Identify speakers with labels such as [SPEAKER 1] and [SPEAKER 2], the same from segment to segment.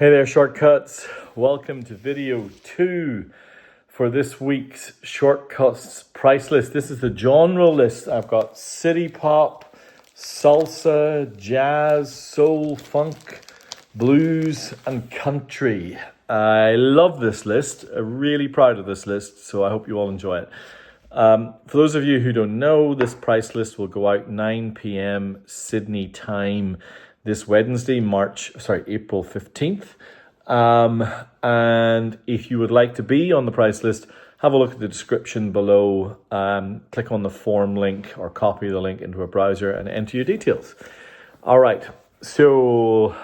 [SPEAKER 1] Hey there, Shortcuts. Welcome to video 2 for this week's Shortcuts price list. This is the genre list. I've got city pop, salsa, jazz, soul, funk, blues, and country. I love this list. I'm really proud of this list, so I hope you all enjoy it. For those of you who don't know, this price list will go out 9 p.m. Sydney time this Wednesday, April 15th. And if you would like to be on the price list, have a look at the description below. Click on the form link or copy the link into a browser and enter your details. All right, so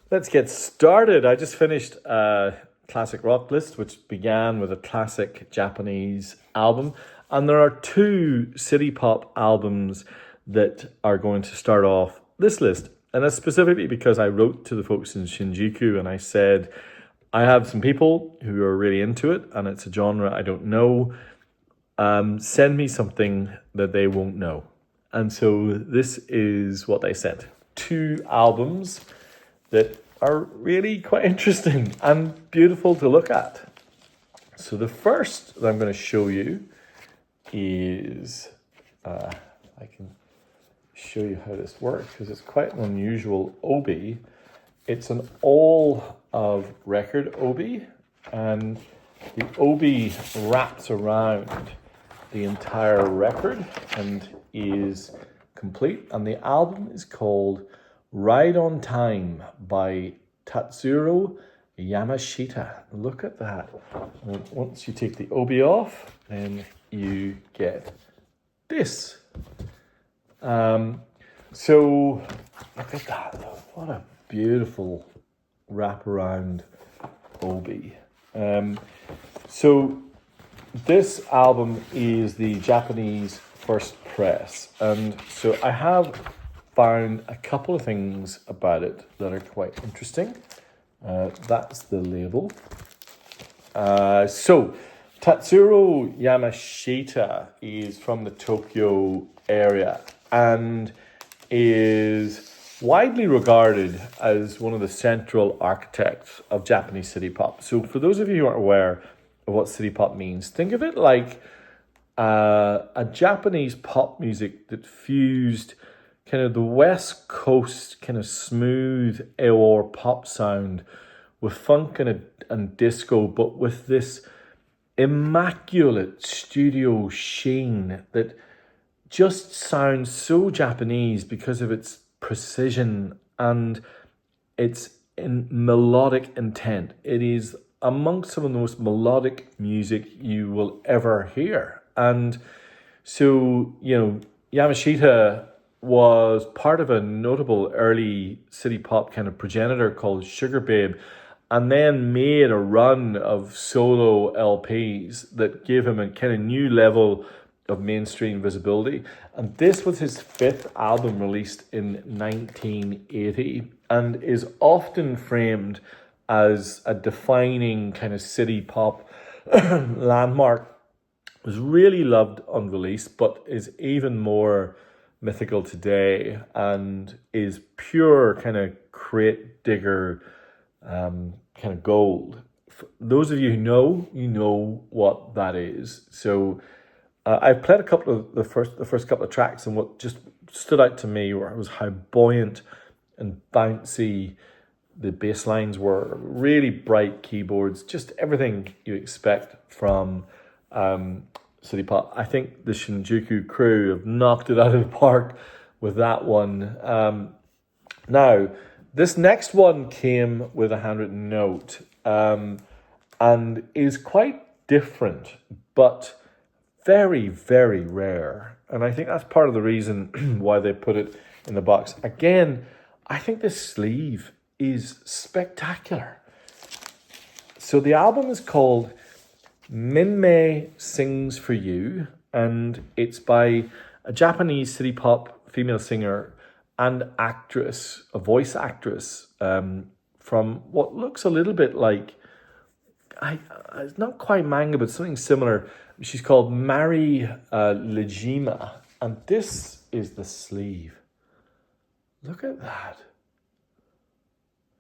[SPEAKER 1] let's get started. I just finished a classic rock list, which began with a classic Japanese album. And there are 2 city pop albums that are going to start off this list. And that's specifically because I wrote to the folks in Shinjuku and I said, I have some people who are really into it and it's a genre I don't know. Send me something that they won't know. And so this is what they sent. 2 albums that are really quite interesting and beautiful to look at. So the first that I'm going to show you is, I can show you how this works because it's quite an unusual obi. It's an all of record obi, and the obi wraps around the entire record and is complete. And the album is called Ride on Time by Tatsuro Yamashita. Look at that. And once you take the obi off, then you get this. So look at that. What a beautiful wraparound obi. So this album is the Japanese first press. And so I have found a couple of things about it that are quite interesting. That's the label. So Tatsuro Yamashita is from the Tokyo area and is widely regarded as one of the central architects of Japanese city pop. So for those of you who aren't aware of what city pop means, think of it like a Japanese pop music that fused kind of the West Coast kind of smooth AOR pop sound with funk and disco, but with this immaculate studio sheen that just sounds so Japanese because of its precision and its melodic intent. It is amongst some of the most melodic music you will ever hear. And so, Yamashita was part of a notable early city pop kind of progenitor called Sugar Babe, and then made a run of solo LPs that gave him a kind of new level of mainstream visibility. And this was his 5th album released in 1980 and is often framed as a defining kind of city pop landmark. It was really loved on release, but is even more mythical today and is pure kind of crate digger kind of gold. For those of you who know, you know what that is. So I played a couple of the first couple of tracks, and what just stood out to me was how buoyant and bouncy the bass lines were. Really bright keyboards, just everything you expect from city pop. I think the Shinjuku crew have knocked it out of the park with that one. Now, this next one came with a handwritten note and is quite different, but very, very rare. And I think that's part of the reason why they put it in the box. Again, I think this sleeve is spectacular. So the album is called Minmay Sings For You, and it's by a Japanese city pop female singer and actress, a voice actress, from what looks a little bit like, it's not quite manga, but something similar. She's called Mari Lejima, and this is the sleeve. Look at that.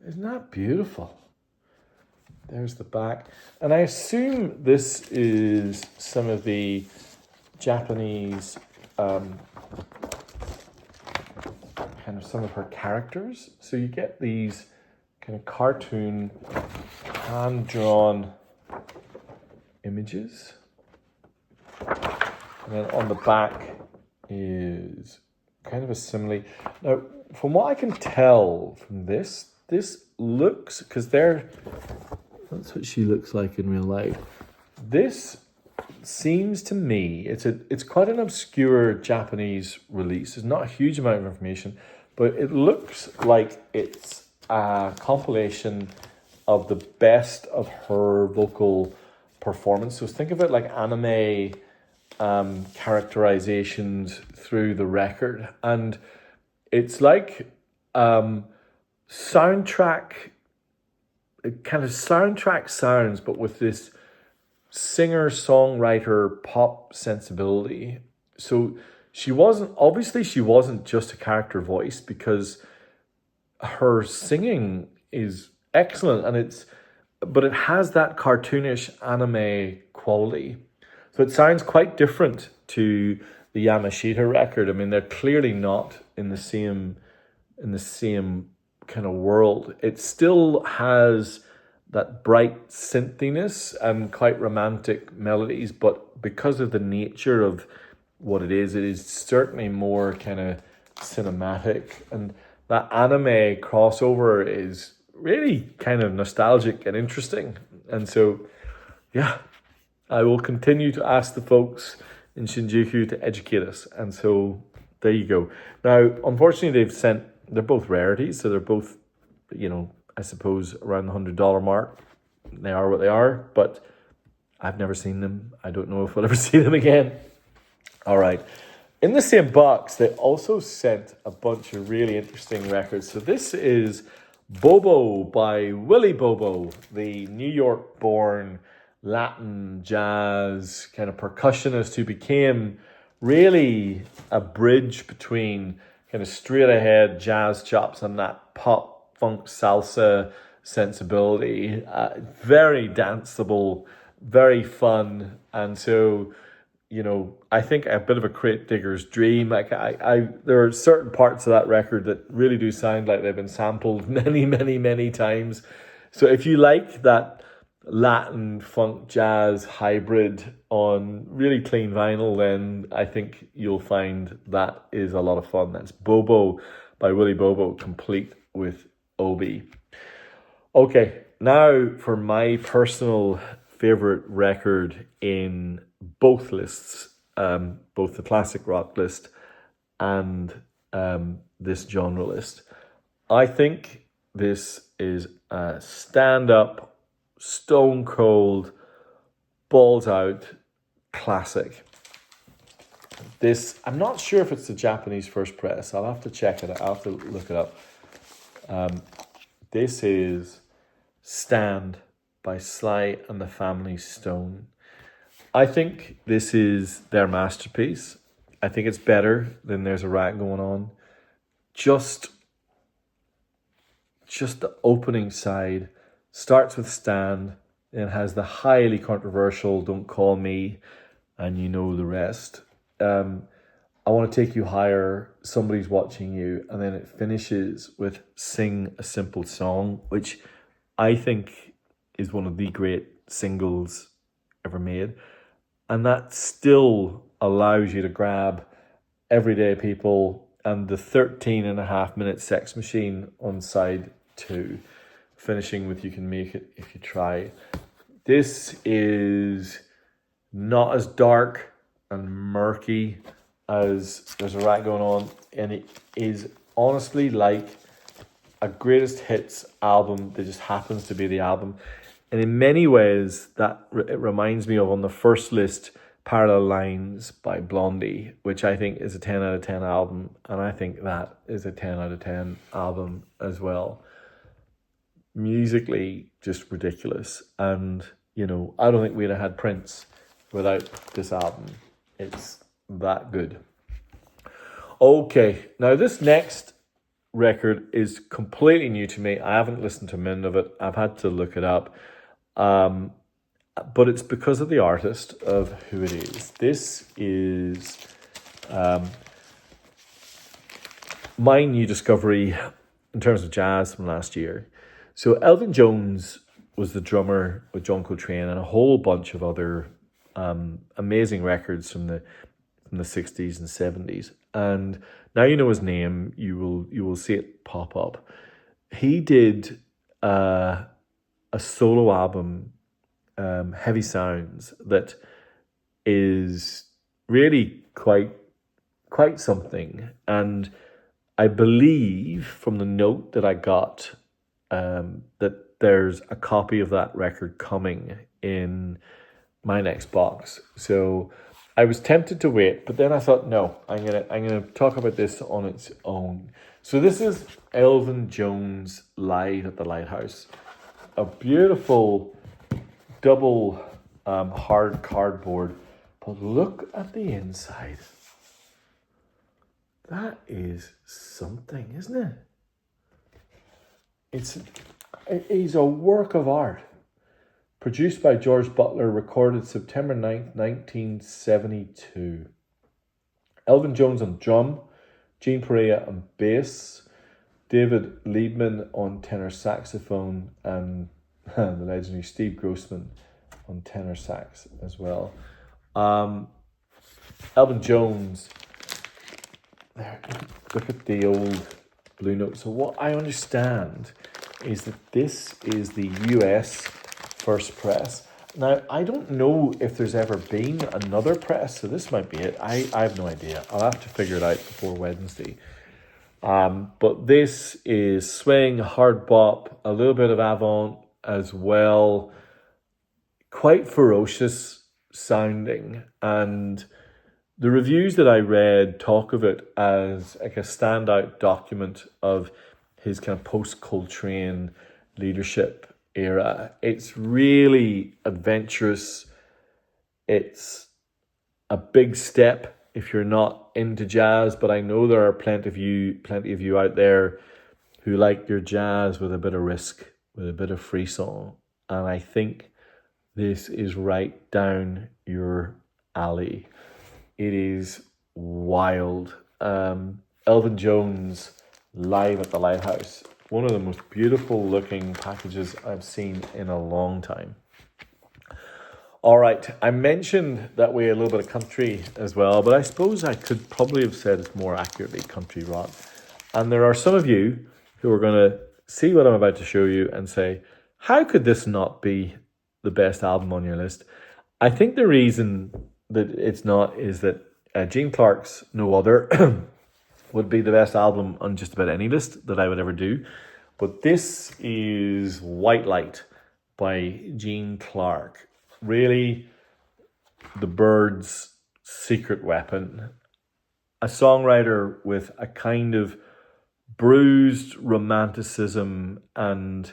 [SPEAKER 1] Isn't that beautiful? There's the back. And I assume this is some of the Japanese, kind of some of her characters. So you get these kind of cartoon, hand-drawn images. And then on the back is kind of a simile. Now, from what I can tell from this looks, because that's what she looks like in real life. This seems to me, it's quite an obscure Japanese release. There's not a huge amount of information, but it looks like it's a compilation of the best of her vocal performance. So think of it like anime characterizations through the record. And it's like soundtrack sounds, but with this singer-songwriter pop sensibility. So she wasn't just a character voice, because her singing is excellent, but it has that cartoonish anime quality. So it sounds quite different to the Yamashita record. I mean, they're clearly not in the same kind of world. It still has that bright synthiness and quite romantic melodies, but because of the nature of what it is certainly more kind of cinematic. And that anime crossover is really kind of nostalgic and interesting. And so, yeah, I will continue to ask the folks in Shinjuku to educate us. And so there you go. Now, unfortunately, they're both rarities, so they're both, I suppose around the $100 mark. They are what they are, but I've never seen them. I don't know if we'll ever see them again. All right. In the same box, they also sent a bunch of really interesting records. So this is Bobo by Willie Bobo, the New York-born Latin jazz kind of percussionist who became really a bridge between kind of straight ahead jazz chops and that pop funk salsa sensibility. Very danceable, very fun. And so, I think a bit of a crate digger's dream. Like there are certain parts of that record that really do sound like they've been sampled many, many, many times. So if you like that Latin funk jazz hybrid on really clean vinyl, then I think you'll find that is a lot of fun. That's Bobo by Willie Bobo, complete with Obi. Okay, now for my personal favorite record in both lists, both the classic rock list and this genre list. I think this is a stand-up, stone cold, balls out classic. This, I'm not sure if it's the Japanese first press. I'll have to check it out. I'll have to look it up. This is Stand by Sly and the Family Stone. I think this is their masterpiece. I think it's better than There's a Rat Going On. Just the opening side starts with Stand and has the highly controversial Don't Call Me, and you know the rest. I Want to Take You Higher, Somebody's Watching You, and then it finishes with Sing a Simple Song, which I think is one of the great singles ever made. And that still allows you to grab Everyday People and the 13.5-minute Sex Machine on side 2, finishing with You Can Make It If You Try. This is not as dark and murky as There's a Rat Going On, and it is honestly like a greatest hits album that just happens to be the album. And in many ways, it reminds me of, on the first list, Parallel Lines by Blondie, which I think is a 10 out of 10 album. And I think that is a 10 out of 10 album as well. Musically, just ridiculous. And, I don't think we'd have had Prince without this album. It's that good. Okay, now this next record is completely new to me. I haven't listened to a minute of it. I've had to look it up. But it's because of the artist of who it is. This is my new discovery in terms of jazz from last year. So Elvin Jones was the drummer with John Coltrane and a whole bunch of other amazing records from the 60s and 70s. And now you know his name, you will see it pop up. He did a solo album, Heavy Sounds, that is really quite something. And I believe from the note that I got that there's a copy of that record coming in my next box. So I was tempted to wait, but then I thought, no, I'm gonna talk about this on its own. So this is Elvin Jones live at the Lighthouse, a beautiful double hard cardboard. But look at the inside. That is something, isn't it? It is a work of art. Produced by George Butler, recorded September 9th, 1972. Elvin Jones on drum, Gene Perea on bass, David Liebman on tenor saxophone, and the legendary Steve Grossman on tenor sax as well. Elvin Jones, there, look at the old blue note. So what I understand is that this is the US first press. Now, I don't know if there's ever been another press, so this might be it. I have no idea. I'll have to figure it out before Wednesday. But this is swing, hard bop, a little bit of avant as well. Quite ferocious sounding. And the reviews that I read talk of it as like a standout document of his kind of post-Coltrane leadership era. It's really adventurous. It's a big step if you're not into jazz, but I know there are plenty of you out there who like your jazz with a bit of risk, with a bit of frisson. And I think this is right down your alley. It is wild. Elvin Jones live at the Lighthouse. One of the most beautiful looking packages I've seen in a long time. All right, I mentioned that we had a little bit of country as well, but I suppose I could probably have said it more accurately, country rock. And there are some of you who are going to see what I'm about to show you and say, how could this not be the best album on your list? I think the reason that it's not is that Gene Clark's No Other would be the best album on just about any list that I would ever do. But this is White Light by Gene Clark. Really, the Byrds' secret weapon. A songwriter with a kind of bruised romanticism and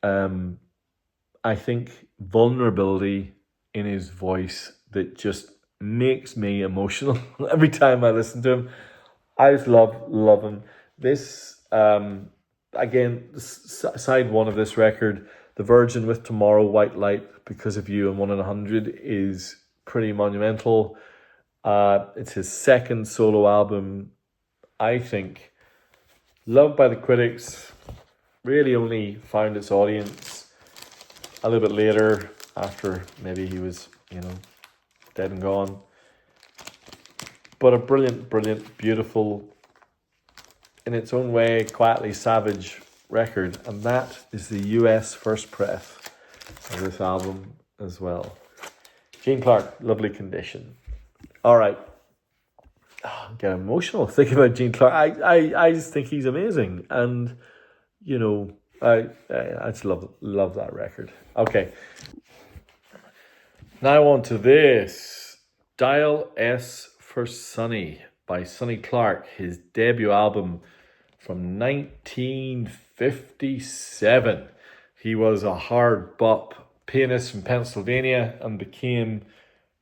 [SPEAKER 1] I think vulnerability in his voice that just makes me emotional every time I listen to him. I just love him. This, again, side one of this record, The Virgin with Tomorrow, White Light, Because of You, and 1 in 100 is pretty monumental. It's his second solo album, I think. Loved by the critics, really only found its audience a little bit later, after maybe he was, dead and gone. But a brilliant, beautiful, in its own way, quietly savage record. And that is the US first press of this album as well. Gene Clark, Lovely Condition. All right. Oh, I get emotional thinking about Gene Clark. I just think he's amazing. And, I just love that record. Okay. Now on to this. Dial S for Sonny by Sonny Clark, his debut album from 1957. He was a hard bop pianist from Pennsylvania and became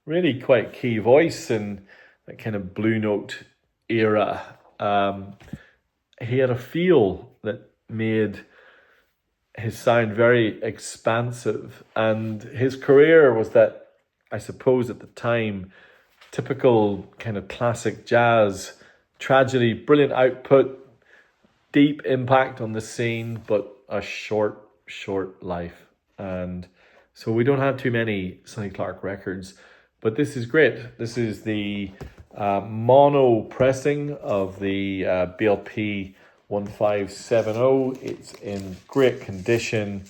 [SPEAKER 1] really quite key voice in that kind of blue note era. he had a feel that made his sound very expansive, and his career was that, I suppose at the time, typical kind of classic jazz tragedy, brilliant output, deep impact on the scene, but a short life. And so we don't have too many Sonny Clark records, but this is great. This is the mono pressing of the BLP 1570. It's in great condition.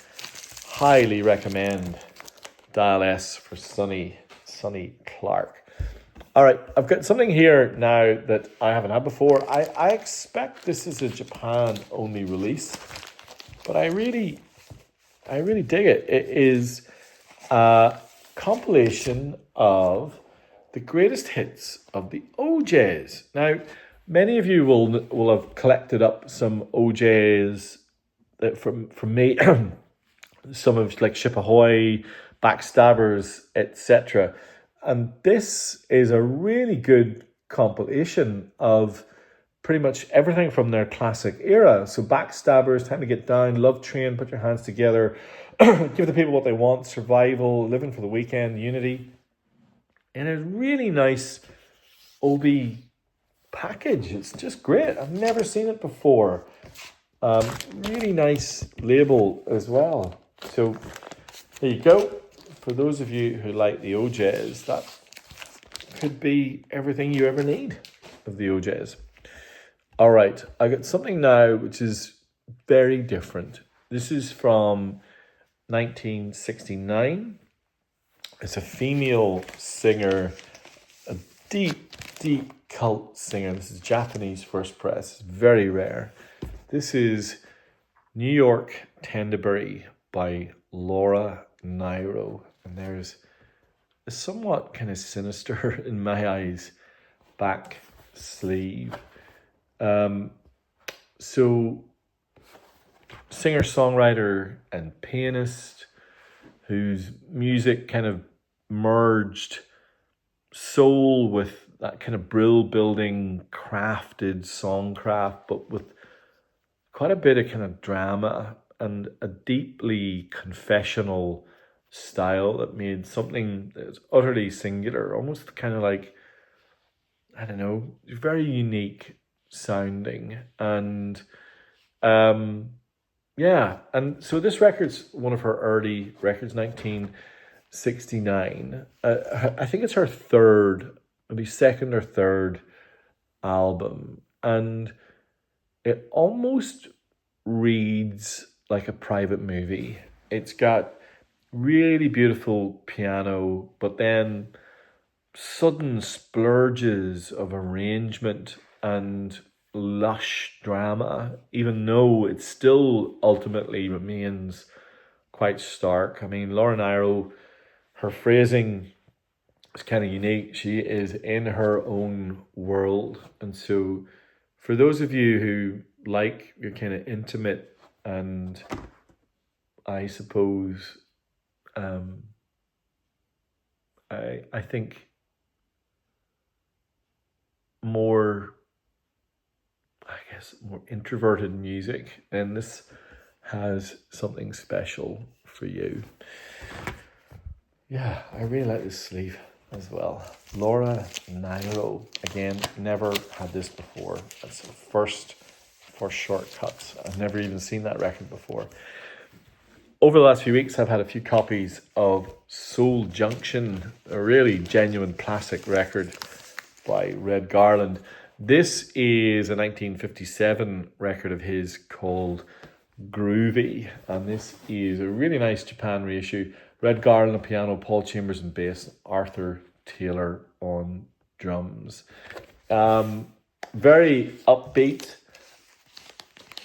[SPEAKER 1] Highly recommend. Dial S for Sonny Clark. All right, I've got something here now that I haven't had before. I expect this is a Japan-only release, but I really dig it. It is a compilation of the greatest hits of the Ojays. Now, many of you will have collected up some Ojays from me, some of like Ship Ahoy, Backstabbers, etc. And this is a really good compilation of pretty much everything from their classic era. So Backstabbers, Time to Get Down, Love Train, Put Your Hands Together, Give the People What They Want, Survival, Living for the Weekend, Unity. And a really nice OB package. It's just great. I've never seen it before. Really nice label as well. So there you go. For those of you who like the Ojays, that could be everything you ever need of the Ojays. All right, I got something now which is very different. This is from 1969. It's a female singer, a deep cult singer. This is Japanese first press. It's very rare. This is New York Tenderberry by Laura Nyro. And there's a somewhat kind of sinister, in my eyes, back sleeve. So, singer-songwriter and pianist whose music kind of merged soul with that kind of brill-building, crafted songcraft, but with quite a bit of kind of drama and a deeply confessional style that made something that's utterly singular, almost kind of like, I don't know, very unique sounding. And yeah, and so this record's one of her early records, 1969. I think it's her third, maybe second or third album, and it almost reads like a private movie. It's got really beautiful piano, but then sudden splurges of arrangement and lush drama, even though it still ultimately remains quite stark. I mean, Laura Nyro, her phrasing is kind of unique. She is in her own world. And so for those of you who like your kind of intimate and, I suppose, I think more introverted music, and this has something special for you. Yeah, I really like this sleeve as well. Laura Nyro, again, never had this before. That's the first for Shortcuts. I've never even seen that record before. Over the last few weeks, I've had a few copies of Soul Junction, a really genuine classic record by Red Garland. This is a 1957 record of his called Groovy, and this is a really nice Japan reissue. Red Garland on piano, Paul Chambers on bass, Arthur Taylor on drums. Very upbeat.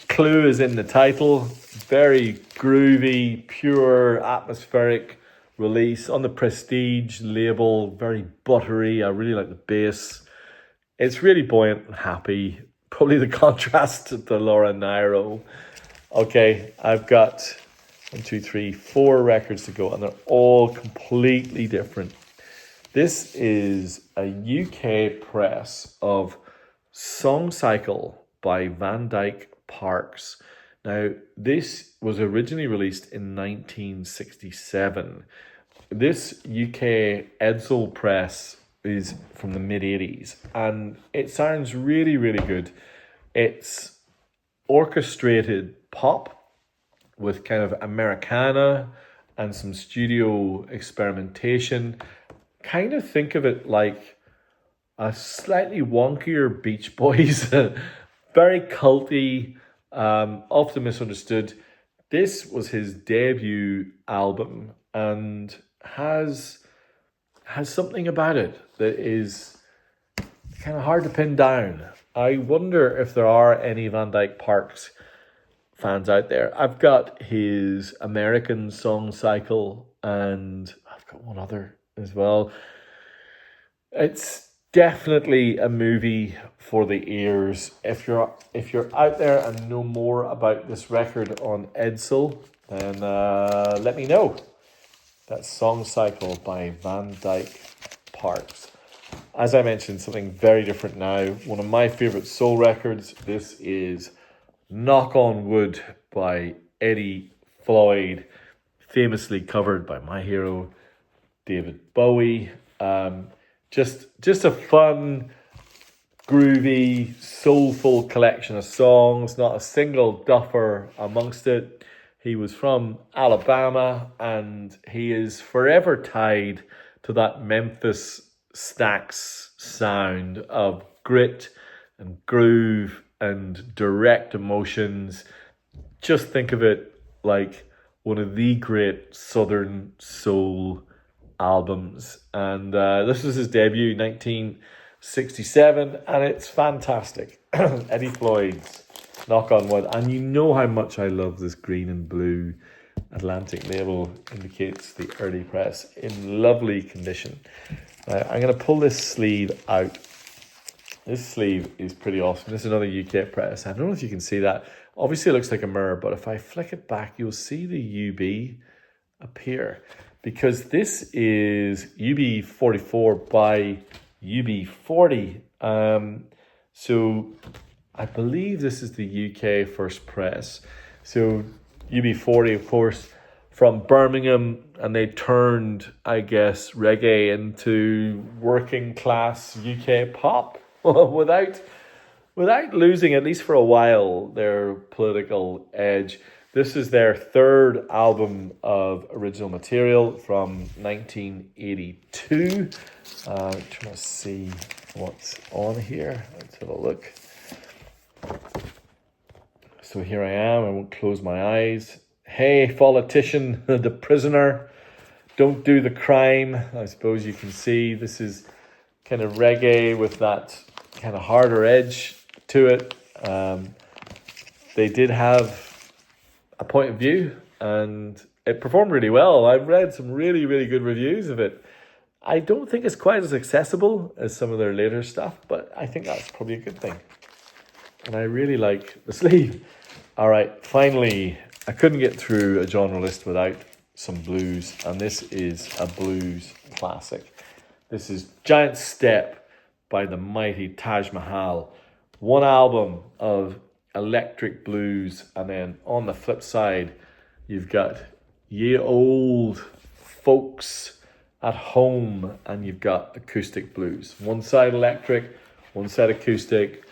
[SPEAKER 1] Clue is in the title. Very groovy, pure, atmospheric release on the Prestige label. Very buttery. I really like the bass. It's really buoyant and happy. Probably the contrast to Laura Nyro. Okay, I've got 4 records to go, and they're all completely different. This is a UK press of Song Cycle by Van Dyke Parks. Now, this was originally released in 1967. This UK Edsel press is from the mid-80s, and it sounds really, really good. It's orchestrated pop with kind of Americana and some studio experimentation. Kind of think of it like a slightly wonkier Beach Boys, very culty, often misunderstood. This was his debut album and has something about it that is kind of hard to pin down. I wonder if there are any Van Dyke Parks fans out there. I've got his American song cycle, and I've got one other as well. It's definitely a movie for the ears. If you're out there and know more about this record on Edsel, then let me know. That's Song Cycle by Van Dyke Parks. As I mentioned, something very different now. One of my favourite soul records. This is Knock on Wood by Eddie Floyd, famously covered by my hero, David Bowie. Just a fun, groovy, soulful collection of songs, not a single duffer amongst it. He was from Alabama, and he is forever tied to that Memphis Stax sound of grit and groove and direct emotions. Just think of it like one of the great Southern soul albums. And this was his debut, 1967, and it's fantastic. Eddie Floyd's Knock on Wood. And you know how much I love this green and blue Atlantic label. Indicates the early press in lovely condition. Now, I'm going to pull this sleeve out. This sleeve is pretty awesome. This is another UK press. I don't know if you can see that. Obviously, it looks like a mirror, but if I flick it back, you'll see the UB appear. Because this is UB44 by UB40. So I believe this is the UK first press. So UB40, of course, from Birmingham, and they turned, I guess, reggae into working class UK pop without losing, at least for a while, their political edge. This is their third album of original material from 1982. Trying to see what's on here. Let's have a look. So here I am. I won't close my eyes. Hey, politician, the prisoner, don't do the crime. I suppose you can see this is kind of reggae with that kind of harder edge to it. They did have a point of view, and it performed really well. I've read some really, really good reviews of it. I don't think it's quite as accessible as some of their later stuff, but I think that's probably a good thing. And I really like the sleeve. All right, finally, I couldn't get through a genre list without some blues, and this is a blues classic. This is Giant Step by the mighty Taj Mahal. One album of electric blues, and then on the flip side, you've got Ye Old Folks at Home, and you've got acoustic blues. One side electric, one side acoustic,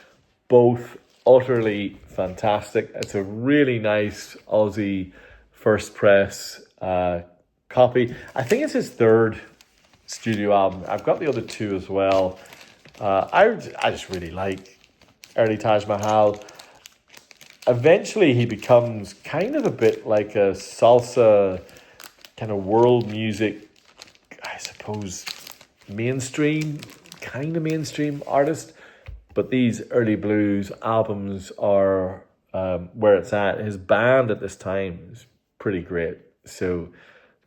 [SPEAKER 1] both utterly fantastic. It's a really nice Aussie first press copy. I think it's his third studio album. I've got the other two as well. I just really like early Taj Mahal. Eventually he becomes kind of a bit like a salsa kind of world music, I suppose, mainstream artist. But these early blues albums are where it's at. His band at this time is pretty great. So,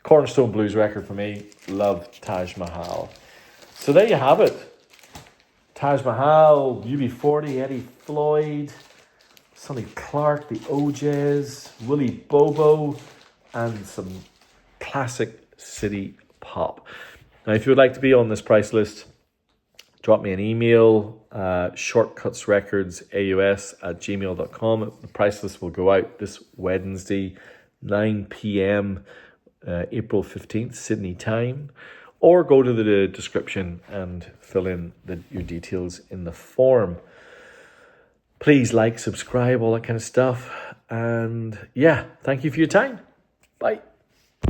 [SPEAKER 1] cornerstone blues record for me. Love Taj Mahal. So there you have it. Taj Mahal, UB40, Eddie Floyd, Sonny Clark, the Ojays, Willie Bobo, and some classic city pop. Now, if you would like to be on this price list, drop me an email, shortcutsrecordsaus@gmail.com. The price list will go out this Wednesday, 9 p.m, April 15th, Sydney time. Or go to the description and fill in your details in the form. Please like, subscribe, all that kind of stuff. And yeah, thank you for your time. Bye.